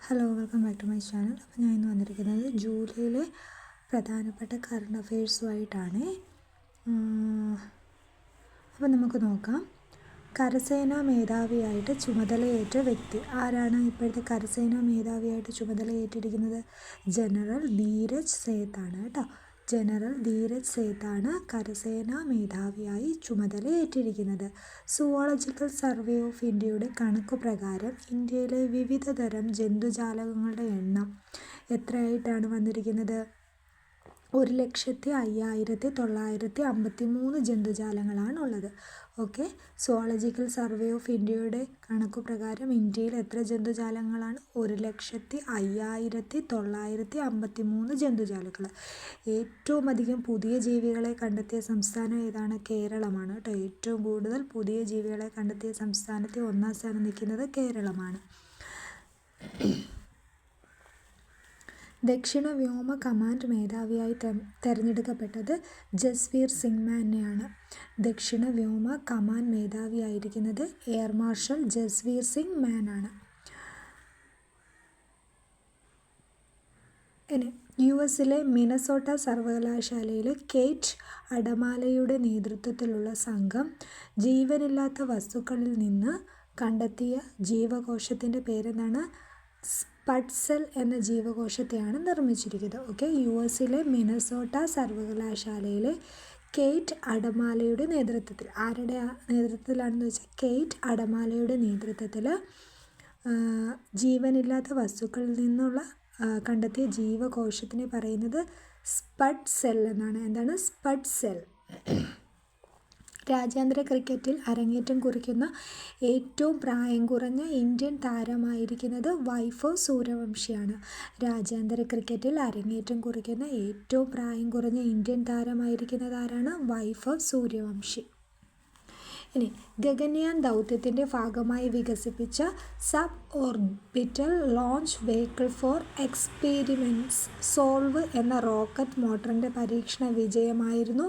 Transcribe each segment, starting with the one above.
Hello, welcome back to my channel. അപ്പോൾ ഞാൻ ഇന്ന് വന്നിരിക്കുന്നത് ജൂലൈയിലെ പ്രധാനപ്പെട്ട കറണ്ട് അഫെയർസുമായിട്ടാണ്. അപ്പോൾ നമുക്ക് നോക്കാം. കരസേനാ മേധാവിയായിട്ട് ചുമതലയേറ്റ വ്യക്തി ആരാണ്? ഇപ്പോഴത്തെ കരസേനാ മേധാവിയായിട്ട് ചുമതലയേറ്റിരിക്കുന്നത് ജനറൽ ധീരജ് സേത്താണ് കേട്ടോ. ജനറൽ ധീരജ് സേത്താണ് കരസേനാ മേധാവിയായി ചുമതലയേറ്റിരിക്കുന്നത്. സുവോളജിക്കൽ സർവേ ഓഫ് ഇന്ത്യയുടെ കണക്കുപ്രകാരം ഇന്ത്യയിലെ വിവിധ തരം ജന്തുജാലങ്ങളുടെ എണ്ണം എത്രയായിട്ടാണ് വന്നിരിക്കുന്നത്? 1,05,953 ജന്തുജാലങ്ങളാണ് ഉള്ളത്. ഓക്കെ, സുവോളജിക്കൽ സർവേ ഓഫ് ഇന്ത്യയുടെ കണക്കുപ്രകാരം ഇന്ത്യയിൽ എത്ര ജന്തുജാലങ്ങളാണ്? 1,05,953 ജന്തുജാലങ്ങൾ. ഏറ്റവും അധികം പുതിയ ജീവികളെ കണ്ടെത്തിയ സംസ്ഥാനം ഏതാണ്? കേരളമാണ് കേട്ടോ. ഏറ്റവും കൂടുതൽ പുതിയ ജീവികളെ കണ്ടെത്തിയ സംസ്ഥാനത്തെ ഒന്നാം സ്ഥാനം നിൽക്കുന്നത് കേരളമാണ്. ദക്ഷിണ വ്യോമ കമാൻഡ് മേധാവിയായി തെരഞ്ഞെടുക്കപ്പെട്ടത് ജസ്വീർ സിംഗ് മാനെയാണ്. ദക്ഷിണ വ്യോമ കമാൻഡ് മേധാവിയായിരിക്കുന്നത് എയർ മാർഷൽ ജസ്വീർ സിംഗ് മാനാണ്. ഇനി US-ലെ മിനസോട്ട സർവകലാശാലയിലെ കേറ്റ് അഡമാലയുടെ നേതൃത്വത്തിലുള്ള സംഘം ജീവനില്ലാത്ത വസ്തുക്കളിൽ നിന്ന് കണ്ടെത്തിയ ജീവകോശത്തിൻ്റെ പേരെന്താണ്? സ്പട്സെൽ എന്ന ജീവകോശത്തെയാണ് നിർമ്മിച്ചിരിക്കുന്നത്. ഓക്കെ, US-ലെ മിനസോട്ട സർവകലാശാലയിലെ കേറ്റ് അഡമാലയുടെ നേതൃത്വത്തിൽ, ആരുടെ നേതൃത്വത്തിലാണെന്ന് വെച്ചാൽ കേറ്റ് അഡമാലയുടെ നേതൃത്വത്തിൽ ജീവനില്ലാത്ത വസ്തുക്കളിൽ നിന്നുള്ള കണ്ടെത്തിയ ജീവകോശത്തിനെ പറയുന്നത് സ്പട്സെൽ എന്നാണ്. എന്താണ് സ്പട്സെൽ? രാജ്യാന്തര ക്രിക്കറ്റിൽ അരങ്ങേറ്റം കുറിക്കുന്ന ഏറ്റവും പ്രായം കുറഞ്ഞ ഇന്ത്യൻ താരമായിരിക്കുന്നത് വൈഭവ് സൂര്യവംശിയാണ്. രാജ്യാന്തര ക്രിക്കറ്റിൽ അരങ്ങേറ്റം കുറിക്കുന്ന ഏറ്റവും പ്രായം കുറഞ്ഞ ഇന്ത്യൻ താരമായിരിക്കുന്നത് ആരാണ്? വൈഭവ് സൂര്യവംശി. ഇനി ഗഗൻയാൻ ദൗത്യത്തിൻ്റെ ഭാഗമായി വികസിപ്പിച്ച sub orbital launch vehicle for experiments solve എന്ന റോക്കറ്റ് മോട്ടറിൻ്റെ പരീക്ഷണ വിജയമായിരുന്നു.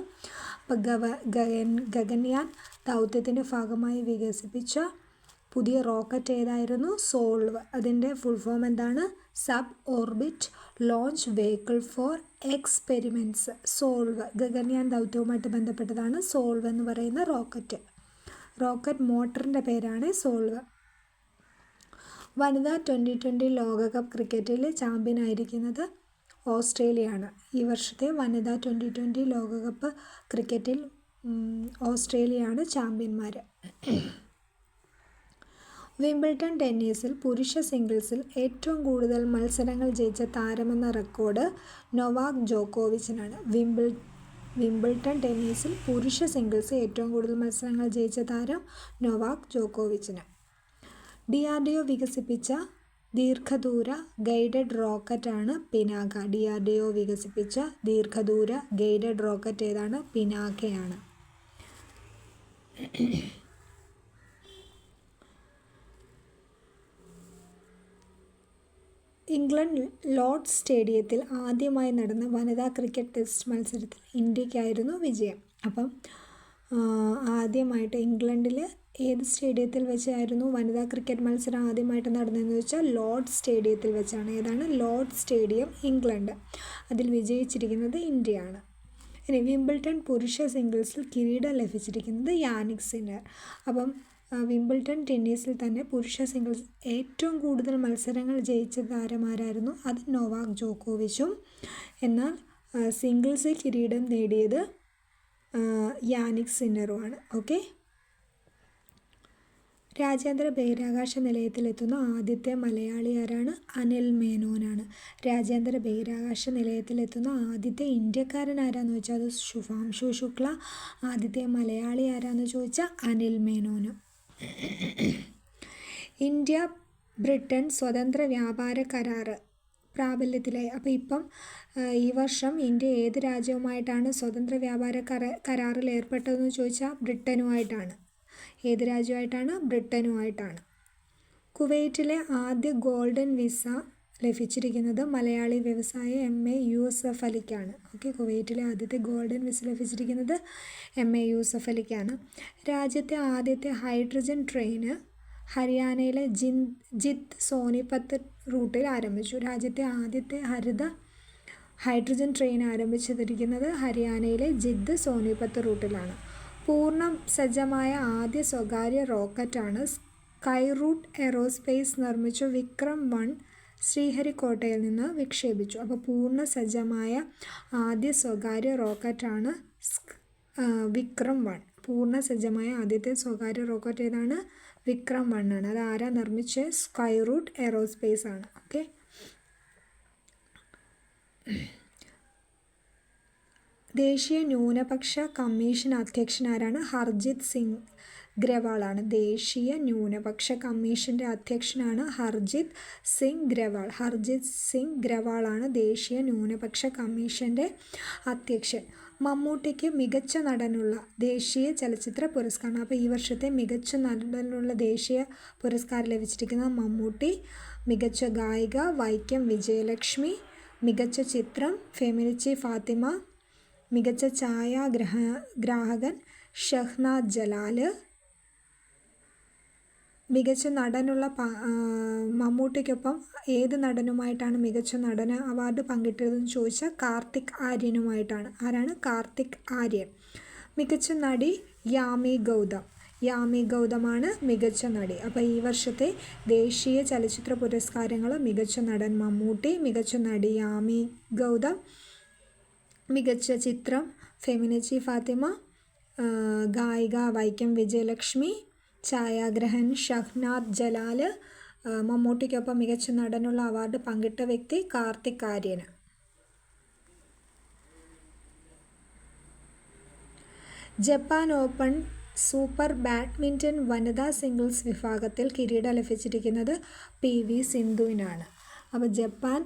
അപ്പോൾ ഗഗൻയാൻ ദൗത്യത്തിൻ്റെ ഭാഗമായി വികസിപ്പിച്ച പുതിയ റോക്കറ്റ് ഏതായിരുന്നു? സോൾവ്. അതിൻ്റെ ഫുൾ ഫോം എന്താണ്? Sub orbit launch vehicle for experiments SOLVE. Gaganyaan ദൗത്യവുമായിട്ട് ബന്ധപ്പെട്ടതാണ് സോൾവ് എന്ന് പറയുന്ന റോക്കറ്റ്. റോക്കറ്റ് മോട്ടറിൻ്റെ പേരാണ് സോൾവ്. വനിതാ 2020 ലോകകപ്പ് ക്രിക്കറ്റിൽ ചാമ്പ്യനായിരിക്കുന്നത് ഓസ്ട്രേലിയയാണ്. ഈ വർഷത്തെ വനിതാ 2020 ലോകകപ്പ് ക്രിക്കറ്റിൽ ഓസ്ട്രേലിയയാണ് ചാമ്പ്യന്മാർ. വിംബിൾട്ടൺ ടെന്നീസിൽ പുരുഷ സിംഗിൾസിൽ ഏറ്റവും കൂടുതൽ മത്സരങ്ങൾ ജയിച്ച താരമെന്ന റെക്കോർഡ് നൊവാക് ജോക്കോവിച്ചിനാണ്. വിംബിൾട്ടൺ ടെന്നീസിൽ പുരുഷ സിംഗിൾസ് ഏറ്റവും കൂടുതൽ മത്സരങ്ങൾ ജയിച്ച താരം നൊവാക് ജോക്കോവിച്ചിന്. DRDO വികസിപ്പിച്ച ദീർഘദൂര ഗൈഡഡ് റോക്കറ്റാണ് പിനാക. DRDO വികസിപ്പിച്ച ദീർഘദൂര ഗൈഡഡ് റോക്കറ്റ് ഏതാണ്? പിനാകയാണ്. ഇംഗ്ലണ്ട് ലോർഡ്സ് സ്റ്റേഡിയത്തിൽ ആദ്യമായി നടന്ന വനിതാ ക്രിക്കറ്റ് ടെസ്റ്റ് മത്സരത്തിൽ ഇന്ത്യക്കായിരുന്നു വിജയം. അപ്പം ആദ്യമായിട്ട് ഇംഗ്ലണ്ടിൽ ഏത് സ്റ്റേഡിയത്തിൽ വെച്ചായിരുന്നു വനിതാ ക്രിക്കറ്റ് മത്സരം ആദ്യമായിട്ട് നടന്നതെന്ന് വെച്ചാൽ ലോർഡ്സ് സ്റ്റേഡിയത്തിൽ വെച്ചാണ്. ഏതാണ്? Lord's stadium, England. അതിൽ വിജയിച്ചിരിക്കുന്നത് ഇന്ത്യയാണ്. ഇനി വിംബിൾട്ടൺ പുരുഷ സിംഗിൾസിൽ കിരീടം ലഭിച്ചിരിക്കുന്നത് യാനിക് സിന്നർ. അപ്പം വിംബിൾട്ടൺ ടെന്നീസിൽ തന്നെ പുരുഷ സിംഗിൾസ് ഏറ്റവും കൂടുതൽ മത്സരങ്ങൾ ജയിച്ച താരമാരായിരുന്നു? അത് നൊവാക് ജോക്കോവിച്ചും. എന്നാൽ സിംഗിൾസിൽ കിരീടം നേടിയത് യാനിക് സിന്നറുമാണ്. ഓക്കെ, രാജ്യാന്തര ബഹിരാകാശ നിലയത്തിലെത്തുന്ന ആദ്യത്തെ മലയാളി ആരാണ്? അനിൽ മേനോനാണ്. രാജ്യാന്തര ബഹിരാകാശ നിലയത്തിലെത്തുന്ന ആദ്യത്തെ ഇന്ത്യക്കാരൻ ആരാന്ന് വെച്ചാൽ അത് ശുഭാംശു ശുക്ല. ആദ്യത്തെ മലയാളി ആരാന്ന് ചോദിച്ചാൽ അനിൽ മേനോന്. ഇന്ത്യ ബ്രിട്ടൻ സ്വതന്ത്ര വ്യാപാര കരാർ പ്രാബല്യത്തിലായി. അപ്പോൾ ഇപ്പം ഈ വർഷം ഇന്ത്യ ഏത് രാജ്യവുമായിട്ടാണ് സ്വതന്ത്ര വ്യാപാര കരാറിൽ ഏർപ്പെട്ടതെന്ന് ചോദിച്ചാൽ ബ്രിട്ടനുമായിട്ടാണ്. ഏത് രാജ്യമായിട്ടാണ്? ബ്രിട്ടനുമായിട്ടാണ്. കുവൈറ്റിലെ ആദ്യ ഗോൾഡൻ വിസ ലഭിച്ചിരിക്കുന്നത് മലയാളി വ്യവസായി MA യൂസഫ് അലിക്കാണ്. ഓക്കെ, കുവൈറ്റിലെ ആദ്യത്തെ ഗോൾഡൻ വിസ ലഭിച്ചിരിക്കുന്നത് MA യൂസഫ് അലിക്കാണ്. രാജ്യത്തെ ആദ്യത്തെ ഹൈഡ്രജൻ ട്രെയിന് ഹരിയാനയിലെ ജിന്ദ് സോനിപത്ത് റൂട്ടിൽ ആരംഭിച്ചു. രാജ്യത്തെ ആദ്യത്തെ ഹരിത ഹൈഡ്രജൻ ട്രെയിൻ ആരംഭിച്ചിരിക്കുന്നത് ഹരിയാനയിലെ ജിന്ദ് സോനിപത്ത് റൂട്ടിലാണ്. പൂർണ്ണ സജ്ജമായ ആദ്യ സ്വകാര്യ റോക്കറ്റാണ് സ്കൈറൂട്ട് എയ്റോസ്പേസ് നിർമ്മിച്ച വിക്രം-1 ശ്രീഹരിക്കോട്ടയിൽ നിന്ന് വിക്ഷേപിച്ചു. അപ്പോൾ പൂർണ്ണ സജ്ജമായ ആദ്യ സ്വകാര്യ റോക്കറ്റാണ് വിക്രം-1. പൂർണ്ണ സജ്ജമായ ആദ്യത്തെ സ്വകാര്യ റോക്കറ്റ് ഏതാണ്? വിക്രം-1 ആണ്. അത് ആരാ നിർമ്മിച്ചത്? സ്കൈറൂട്ട് എയ്റോസ്പേസ് ആണ്. ഓക്കെ. ദേശീയ ന്യൂനപക്ഷ കമ്മീഷൻ അധ്യക്ഷൻ ആരാണ്? ഹർജിത് സിംഗ് ഗ്രവാളാണ്. ദേശീയ ന്യൂനപക്ഷ കമ്മീഷൻ്റെ അധ്യക്ഷനാണ് ഹർജിത് സിംഗ് ഗ്രവാൾ. ഹർജിത് സിംഗ് ഗ്രവാളാണ് ദേശീയ ന്യൂനപക്ഷ കമ്മീഷൻ്റെ അധ്യക്ഷൻ. മമ്മൂട്ടിക്ക് മികച്ച നടനുള്ള ദേശീയ ചലച്ചിത്ര പുരസ്കാരം. അപ്പോൾ ഈ വർഷത്തെ മികച്ച നടനുള്ള ദേശീയ പുരസ്കാരം ലഭിച്ചിരിക്കുന്നത് മമ്മൂട്ടി. മികച്ച ഗായിക വൈക്കം വിജയലക്ഷ്മി. മികച്ച ചിത്രം ഫെമിനിച്ചി ഫാത്തിമ. മികച്ച ഛായാഗ്രാഹകൻ ഷഹ്നാദ് ജലാൽ. മികച്ച നടനുള്ള മമ്മൂട്ടിക്കൊപ്പം ഏത് നടനുമായിട്ടാണ് മികച്ച നടന അവാർഡ് പങ്കിട്ടതെന്ന് ചോദിച്ചാൽ കാർത്തിക് ആര്യനുമായിട്ടാണ്. ആരാണ്? കാർത്തിക് ആര്യൻ. മികച്ച നടി യാമി ഗൗതം. യാമി ഗൗതമാണ് മികച്ച നടി. അപ്പോൾ ഈ വർഷത്തെ ദേശീയ ചലച്ചിത്ര പുരസ്കാരങ്ങൾ: മികച്ച നടൻ മമ്മൂട്ടി, മികച്ച നടി യാമി ഗൗതം, മികച്ച ചിത്രം ഫെമിനിച്ചി ഫാത്തിമ, ഗായിക വൈക്കം വിജയലക്ഷ്മി, ഛായാഗ്രഹൻ ഷഹ്നാദ് ജലാൽ. മമ്മൂട്ടിക്കൊപ്പം മികച്ച നടനുള്ള അവാർഡ് പങ്കിട്ട വ്യക്തി Karthik Aryan. Japan open super badminton വനിതാ സിംഗിൾസ് വിഭാഗത്തിൽ കിരീടം ലഭിച്ചിരിക്കുന്നത് PV സിന്ധുവിനാണ്. അപ്പോൾ ജപ്പാൻ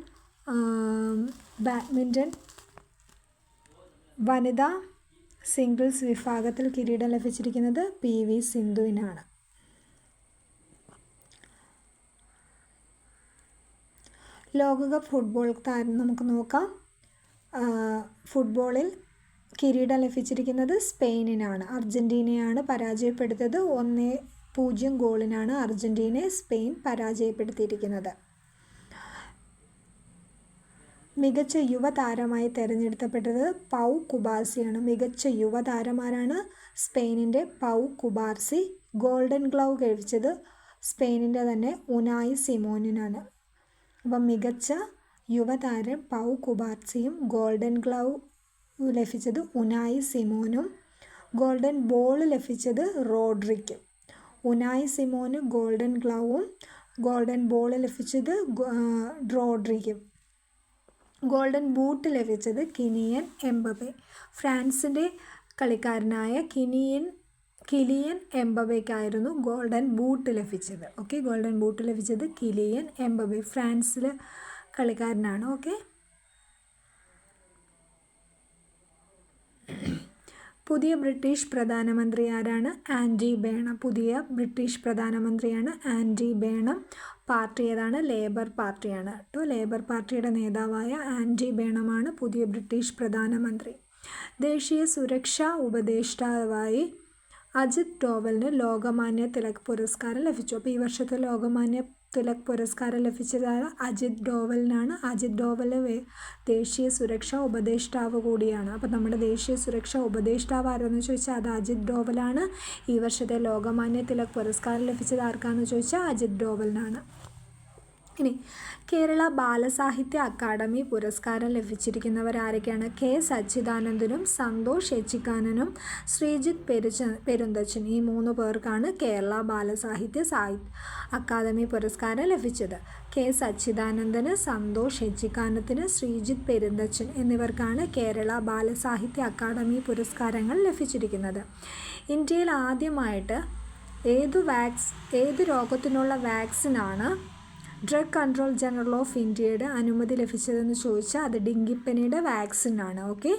ബാഡ്മിൻ്റൺ വനിതാ സിംഗിൾസ് വിഭാഗത്തിൽ കിരീടം ലഭിച്ചിരിക്കുന്നത് PV സിന്ധുവിനാണ്. ലോകകപ്പ് ഫുട്ബോൾ താരം നമുക്ക് നോക്കാം. ഫുട്ബോളിൽ കിരീടം ലഭിച്ചിരിക്കുന്നത് സ്പെയിനിനാണ്. അർജൻറ്റീനയാണ് പരാജയപ്പെടുത്തിയത്. 1-0 ഗോളിനാണ് അർജൻറ്റീനയെ സ്പെയിൻ പരാജയപ്പെടുത്തിയിരിക്കുന്നത്. മികച്ച യുവതാരമായി തിരഞ്ഞെടുക്കപ്പെട്ടത് പൗ കുബാർസിയാണ്. മികച്ച യുവതാരമാരാണ്? സ്പെയിനിൻ്റെ പൗ കുബാർസി. ഗോൾഡൻ ഗ്ലൗ ലഭിച്ചത് സ്പെയിനിൻ്റെ തന്നെ ഉനായി സിമോണിനാണ്. അപ്പം മികച്ച യുവതാരം പൗ കുബാർസിയും ഗോൾഡൻ ഗ്ലൗ ലഭിച്ചത് ഉനായി സിമോനും. ഗോൾഡൻ ബോൾ ലഭിച്ചത് റോഡ്രിക്കും. ഉനായി സിമോന് ഗോൾഡൻ ഗ്ലൗവും ഗോൾഡൻ ബോൾ ലഭിച്ചത് റോഡ്രിക്കും. ഗോൾഡൻ ബൂട്ട് ലഭിച്ചത് കിലിയൻ എംബപ്പെ. ഫ്രാൻസിൻ്റെ കളിക്കാരനായ കിലിയൻ എംബപ്പയ്ക്കായിരുന്നു ഗോൾഡൻ ബൂട്ട് ലഭിച്ചത്. ഓക്കെ, ഗോൾഡൻ ബൂട്ട് ലഭിച്ചത് കിലിയൻ എംബപ്പെ, ഫ്രാൻസിലെ കളിക്കാരനാണ്. ഓക്കെ. പുതിയ ബ്രിട്ടീഷ് പ്രധാനമന്ത്രി ആരാണ്? Andy Burnham. പുതിയ ബ്രിട്ടീഷ് പ്രധാനമന്ത്രിയാണ് ആൻഡി ബേണം. പാർട്ടി ഏതാണ്? ലേബർ പാർട്ടിയാണ് കേട്ടോ. ലേബർ പാർട്ടിയുടെ നേതാവായ ആൻഡി ബേണമാണ് പുതിയ ബ്രിട്ടീഷ് പ്രധാനമന്ത്രി. ദേശീയ സുരക്ഷാ ഉപദേഷ്ടാവായി അജിത് ഡോവലിന് ലോകമാന്യ തിലക് പുരസ്കാരം ലഭിച്ചു. അപ്പോൾ ഈ വർഷത്തെ ലോകമാന്യ തിലക് പുരസ്കാരം ലഭിച്ചത് അജിത് ഡോവലിനാണ്. അജിത് ഡോവൽ ദേശീയ സുരക്ഷാ ഉപദേഷ്ടാവ് കൂടിയാണ്. അപ്പോൾ നമ്മുടെ ദേശീയ സുരക്ഷാ ഉപദേഷ്ടാവ് ആരെന്ന് ചോദിച്ചാൽ അത് അജിത് ഡോവലാണ്. ഈ വർഷത്തെ ലോകമാന്യ തിലക് പുരസ്കാരം ലഭിച്ചത് ആർക്കാണെന്ന് ചോദിച്ചാൽ അജിത് ഡോവലിനാണ്. ഇനി കേരള ബാലസാഹിത്യ അക്കാദമി പുരസ്കാരം ലഭിച്ചിരിക്കുന്നവർ ആരൊക്കെയാണ്? K. സച്ചിദാനന്ദനും സന്തോഷ് എച്ചിക്കാനനും ശ്രീജിത്ത് പെരുന്തച്ചൻ. ഈ 3 പേർക്കാണ് കേരള ബാലസാഹിത്യ അക്കാദമി പുരസ്കാരം ലഭിച്ചത്. K. സച്ചിദാനന്ദന്, സന്തോഷ് എച്ചിക്കാനത്തിന്, ശ്രീജിത്ത് പെരുന്തച്ചൻ എന്നിവർക്കാണ് കേരള ബാലസാഹിത്യ അക്കാദമി പുരസ്കാരങ്ങൾ ലഭിച്ചിരിക്കുന്നത്. ഇന്ത്യയിൽ ആദ്യമായിട്ട് ഏത് രോഗത്തിനുള്ള വാക്സിനാണ് ഡ്രഗ് കൺട്രോൾ ജനറൽ ഓഫ് ഇന്ത്യയുടെ അനുമതി ലഭിച്ചതെന്ന് ചോദിച്ചാൽ അത് ഡെങ്കിപ്പനിയുടെ വാക്സിനാണ്. ഓക്കെ,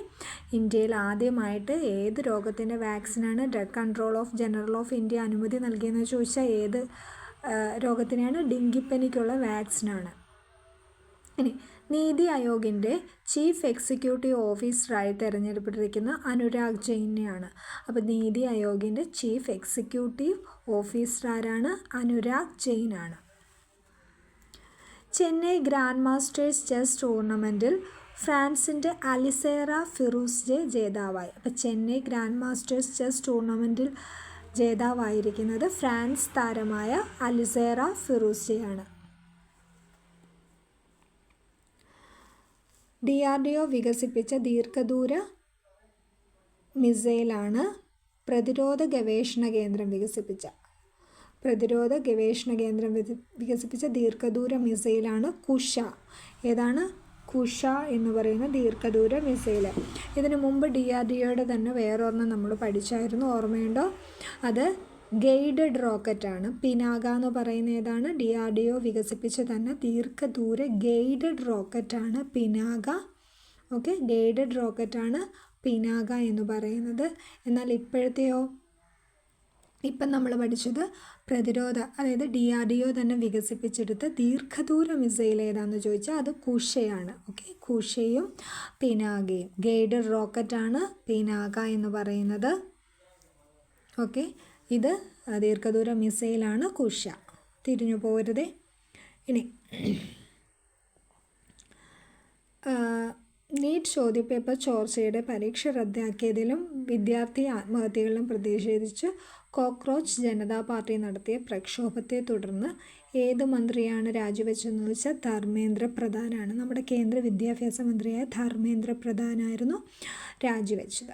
ഇന്ത്യയിൽ ആദ്യമായിട്ട് ഏത് രോഗത്തിൻ്റെ വാക്സിനാണ് drug control general of India അനുമതി നൽകിയെന്ന് ചോദിച്ചാൽ ഏത് രോഗത്തിനെയാണ്? ഡെങ്കിപ്പനിക്കുള്ള വാക്സിനാണ്. ഇനി നീതി ആയോഗിൻ്റെ ചീഫ് എക്സിക്യൂട്ടീവ് ഓഫീസറായി തിരഞ്ഞെടുപ്പെട്ടിരിക്കുന്ന അനുരാഗ് ജെയിനെയാണ്. അപ്പോൾ നീതി ആയോഗിൻ്റെ ചീഫ് എക്സിക്യൂട്ടീവ് ഓഫീസർ ആരാണ്? അനുരാഗ് ജെയിൻ ആണ്. ചെന്നൈ ഗ്രാൻഡ് മാസ്റ്റേഴ്സ് ചെസ് ടൂർണമെൻറ്റിൽ ഫ്രാൻസിൻ്റെ അലിസേറ ഫിറൂസ്ജെ ജേതാവായി. അപ്പോൾ ചെന്നൈ ഗ്രാൻഡ് മാസ്റ്റേഴ്സ് ചെസ് ടൂർണമെൻറ്റിൽ ജേതാവായിരിക്കുന്നത് ഫ്രാൻസ് താരമായ അലിസേറ ഫിറൂസ്ജെയാണ്. DRDO വികസിപ്പിച്ച ദീർഘദൂര മിസൈലാണ് പ്രതിരോധ ഗവേഷണ കേന്ദ്രം വികസിപ്പിച്ച ദീർഘദൂര മിസൈലാണ് കുഷ. ഏതാണ്? കുഷ എന്ന് പറയുന്ന ദീർഘദൂര മിസൈൽ. ഇതിനു മുമ്പ് DRDOയുടെ തന്നെ വേറൊരെണ്ണം നമ്മൾ പഠിച്ചായിരുന്നു, ഓർമ്മയുണ്ടോ? അത് ഗൈഡഡ് റോക്കറ്റാണ്. പിനാക എന്ന് പറയുന്ന ഏതാണ്? DRDO വികസിപ്പിച്ച തന്നെ ദീർഘദൂര ഗൈഡഡ് റോക്കറ്റാണ് പിനാക. ഓക്കെ, ഗൈഡഡ് റോക്കറ്റാണ് പിനാക എന്ന് പറയുന്നത്. എന്നാൽ ഇപ്പോഴത്തെയോ, ഇപ്പം നമ്മൾ പഠിച്ചത് പ്രതിരോധ, അതായത് DRDO തന്നെ വികസിപ്പിച്ചെടുത്ത ദീർഘദൂര മിസൈൽ ഏതാണെന്ന് ചോദിച്ചാൽ അത് കുഷയാണ്. ഓക്കെ, കുഷയും പിനാകയും. ഗൈഡഡ് റോക്കറ്റാണ് പിനാക എന്ന് പറയുന്നത്. ഓക്കെ, ഇത് ദീർഘദൂര മിസൈലാണ് കുഷ. തിരിഞ്ഞു പോകരുതേ. ഇനി നീറ്റ് ചോദ്യപേപ്പർ ചോർച്ചയുടെ പരീക്ഷ റദ്ദാക്കിയതിലും വിദ്യാർത്ഥി ആത്മഹത്യകളിലും പ്രതിഷേധിച്ച് കോക്രോച്ച് ജനതാ പാർട്ടി നടത്തിയ പ്രക്ഷോഭത്തെ തുടർന്ന് ഏത് മന്ത്രിയാണ് രാജിവെച്ചതെന്ന് വെച്ചാൽ ധർമ്മേന്ദ്ര പ്രധാനാണ്. നമ്മുടെ കേന്ദ്ര വിദ്യാഭ്യാസ മന്ത്രിയായ ധർമ്മേന്ദ്ര പ്രധാനായിരുന്നു രാജിവെച്ചത്.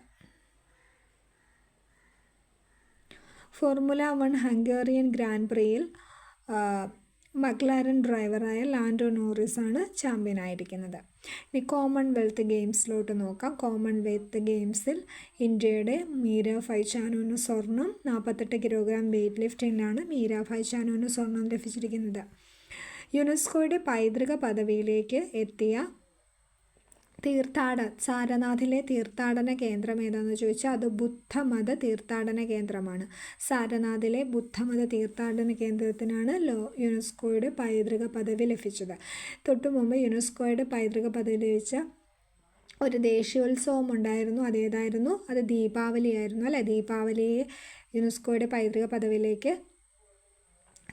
ഫോർമുല 1 ഹംഗേറിയൻ ഗ്രാൻഡ് പ്രിയിൽ മക്ലാരൻ ഡ്രൈവറായ ലാൻഡോ നോറിസാണ് ചാമ്പ്യനായിരിക്കുന്നത്. ഇനി കോമൺവെൽത്ത് ഗെയിംസിലോട്ട് നോക്കാം. കോമൺവെൽത്ത് ഗെയിംസിൽ ഇന്ത്യയുടെ മീരാഭായ് ചാനുവിന് സ്വർണം. 48 കിലോഗ്രാം വെയ്റ്റ് ലിഫ്റ്റിംഗിലാണ് മീരാഭായ് ചാനുവിന് സ്വർണം ലഭിച്ചിരിക്കുന്നത്. യുനെസ്കോയുടെ പൈതൃക പദവിയിലേക്ക് എത്തിയ സാരനാഥിലെ തീർത്ഥാടന കേന്ദ്രം ഏതാണെന്ന് ചോദിച്ചാൽ അത് ബുദ്ധമത തീർത്ഥാടന കേന്ദ്രമാണ്. സാരനാഥിലെ ബുദ്ധമത തീർത്ഥാടന കേന്ദ്രത്തിനാണ് യുനെസ്കോയുടെ പൈതൃക പദവി ലഭിച്ചത്. തൊട്ടു മുമ്പ് യുനെസ്കോയുടെ പൈതൃക പദവി ലഭിച്ച ഒരു ദേശീയോത്സവം ഉണ്ടായിരുന്നു. അതേതായിരുന്നു? അത് ദീപാവലിയായിരുന്നു അല്ലേ? ദീപാവലിയെ യുനെസ്കോയുടെ പൈതൃക പദവിയിലേക്ക്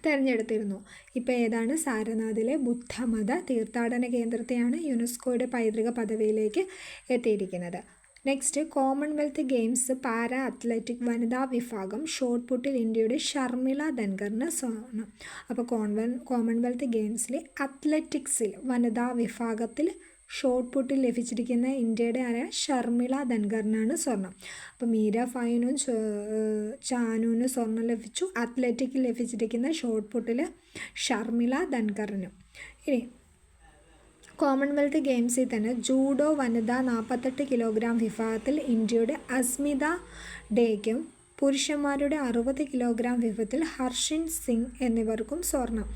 തിരഞ്ഞെടുത്തിരുന്നു. ഇപ്പോൾ ഏതാണ്? സാരനാഥിലെ ബുദ്ധമത തീർത്ഥാടന കേന്ദ്രത്തെയാണ് യുനെസ്കോയുടെ പൈതൃക പദവിയിലേക്ക് എത്തിയിരിക്കുന്നത്. Next, Commonwealth games para athletic വനിതാ വിഭാഗം ഷോട്ട് പുട്ടിൽ ഇന്ത്യയുടെ ഷർമിള ധൻഖറിന് സ്വർണം. അപ്പോൾ കോമൺവെൽത്ത് ഗെയിംസിലെ അത്ലറ്റിക്സിൽ വനിതാ വിഭാഗത്തിൽ ഷോട്ട് പുട്ടിൽ ലഭിച്ചിരിക്കുന്ന ഇന്ത്യയുടെ ഷർമിള ധൻഖറിനാണ് സ്വർണം. അപ്പോൾ മീരാഭായിനും ചാനുവിന് സ്വർണം ലഭിച്ചു. അത്ലറ്റിക്കിൽ ലഭിച്ചിരിക്കുന്ന ഷോട്ട് പുട്ടിൽ ഷർമിള ധൻഖറിനും. ഇനി കോമൺവെൽത്ത് ഗെയിംസിൽ തന്നെ ജൂഡോ വനിതാ 48 കിലോഗ്രാം വിഭാഗത്തിൽ ഇന്ത്യയുടെ അസ്മിത ഡേക്കും പുരുഷന്മാരുടെ 60 കിലോഗ്രാം വിഭാഗത്തിൽ ഹർഷിൻ സിംഗ് എന്നിവർക്കും സ്വർണം.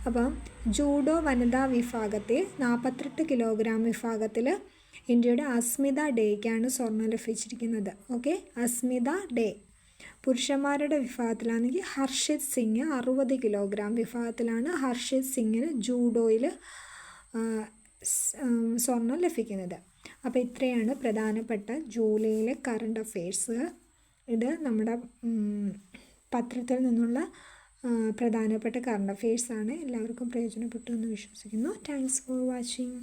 അപ്പം ജൂഡോ വനിതാ വിഭാഗത്തിൽ 48 കിലോഗ്രാം വിഭാഗത്തിൽ ഇന്ത്യയുടെ അസ്മിത ഡേക്കാണ് സ്വർണം ലഭിച്ചിരിക്കുന്നത്. ഓക്കെ, അസ്മിത ഡേ. പുരുഷന്മാരുടെ വിഭാഗത്തിലാണെങ്കിൽ ഹർഷിത് സിംഗ് 60 കിലോഗ്രാം വിഭാഗത്തിലാണ് ഹർഷിത് സിംഗിന് ജൂഡോയിൽ സ്വർണം ലഭിക്കുന്നത്. അപ്പോൾ ഇത്രയാണ് പ്രധാനപ്പെട്ട ജൂലൈയിലെ കറണ്ട് അഫെയർസ്. ഇത് നമ്മുടെ പത്രത്തിൽ നിന്നുള്ള പ്രധാനപ്പെട്ട കറണ്ട് അഫെയർസാണ്. എല്ലാവർക്കും പ്രയോജനപ്പെട്ടു എന്ന് വിശ്വസിക്കുന്നു. Thanks for watching.